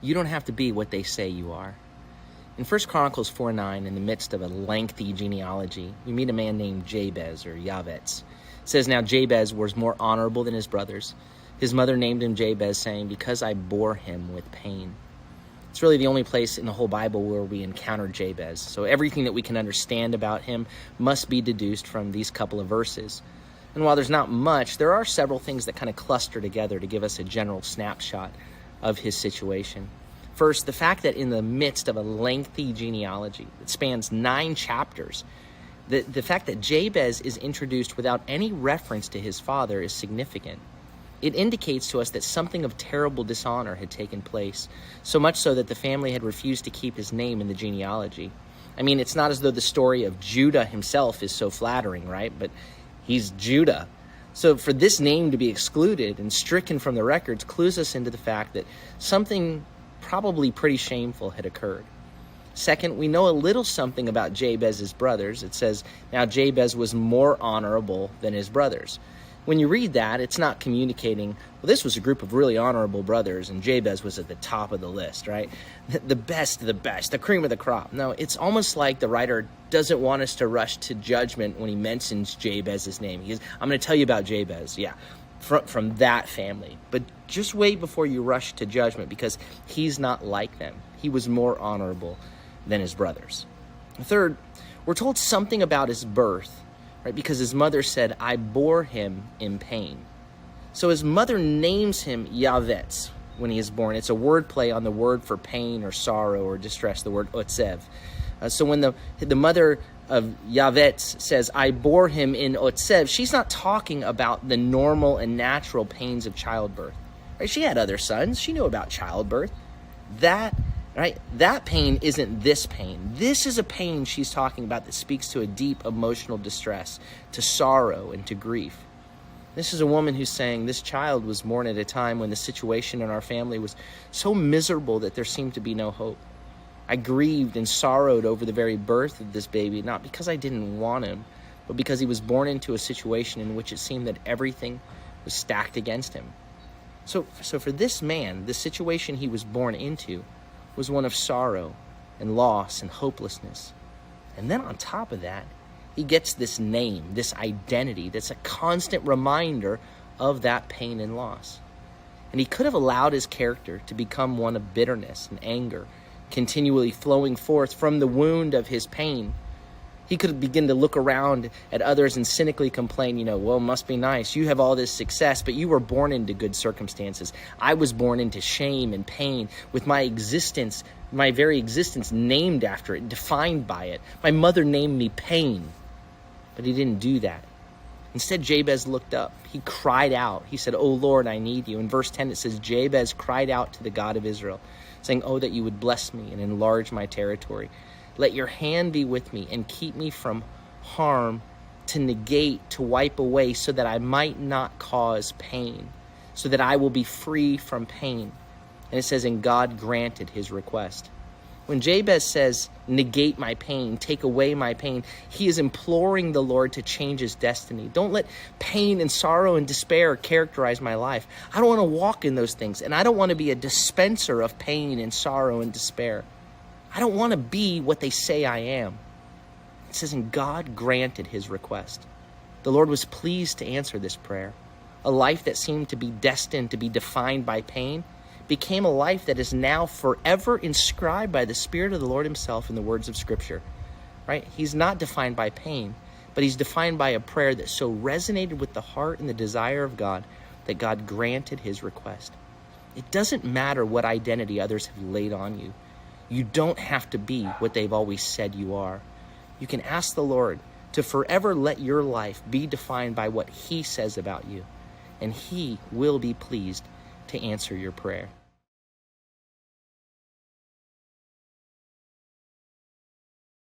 You don't have to be what they say you are. In 1 Chronicles 4:9, in the midst of a lengthy genealogy, we meet a man named Jabez, or Yavetz. It says, "Now Jabez was more honorable than his brothers. His mother named him Jabez, saying, 'Because I bore him with pain.'" It's really the only place in the whole Bible where we encounter Jabez. So everything that we can understand about him must be deduced from these couple of verses. And while there's not much, there are several things that kind of cluster together to give us a general snapshot of his situation. First, the fact that in the midst of a lengthy genealogy that spans 9 chapters, the fact that Jabez is introduced without any reference to his father is significant. It indicates to us that something of terrible dishonor had taken place, so much so that the family had refused to keep his name in the genealogy. I mean, it's not as though the story of Judah himself is so flattering, right? But he's Judah. So for this name to be excluded and stricken from the records clues us into the fact that something probably pretty shameful had occurred. Second, we know a little something about Jabez's brothers. It says, "Now Jabez was more honorable than his brothers." When you read that, it's not communicating, well, this was a group of really honorable brothers, and Jabez was at the top of the list, right? The best of the best, the cream of the crop. No, it's almost like the writer doesn't want us to rush to judgment when he mentions Jabez's name. He goes, "I'm going to tell you about Jabez, yeah, from that family." But just wait before you rush to judgment, because he's not like them. He was more honorable than his brothers. Third, we're told something about his birth, right? Because his mother said, "I bore him in pain." So his mother names him Yavetz when he is born. It's a word play on the word for pain or sorrow or distress, the word otsev. So when the mother of Yavetz says, "I bore him in otsev," she's not talking about the normal and natural pains of childbirth. Right? She had other sons. She knew about childbirth. That pain isn't this pain. This is a pain she's talking about that speaks to a deep emotional distress, to sorrow, and to grief. This is a woman who's saying, this child was born at a time when the situation in our family was so miserable that there seemed to be no hope. I grieved and sorrowed over the very birth of this baby, not because I didn't want him, but because he was born into a situation in which it seemed that everything was stacked against him. So for this man, the situation he was born into was one of sorrow and loss and hopelessness. And then on top of that, he gets this name, this identity that's a constant reminder of that pain and loss. And he could have allowed his character to become one of bitterness and anger, continually flowing forth from the wound of his pain. He could begin to look around at others and cynically complain, well, it must be nice. You have all this success, but you were born into good circumstances. I was born into shame and pain with my existence, my very existence named after it, defined by it. My mother named me pain, but he didn't do that. Instead, Jabez looked up. He cried out. He said, "Oh Lord, I need you." In verse 10, it says, Jabez cried out to the God of Israel, saying, "Oh, that you would bless me and enlarge my territory. Let your hand be with me and keep me from harm, to negate, to wipe away, so that I might not cause pain, so that I will be free from pain." And it says, and God granted his request. When Jabez says, negate my pain, take away my pain, he is imploring the Lord to change his destiny. Don't let pain and sorrow and despair characterize my life. I don't want to walk in those things, and I don't want to be a dispenser of pain and sorrow and despair. I don't want to be what they say I am. It says, and God granted his request. The Lord was pleased to answer this prayer. A life that seemed to be destined to be defined by pain became a life that is now forever inscribed by the Spirit of the Lord himself in the words of Scripture. Right? He's not defined by pain, but he's defined by a prayer that so resonated with the heart and the desire of God that God granted his request. It doesn't matter what identity others have laid on you. You don't have to be what they've always said you are. You can ask the Lord to forever let your life be defined by what he says about you, and he will be pleased to answer your prayer.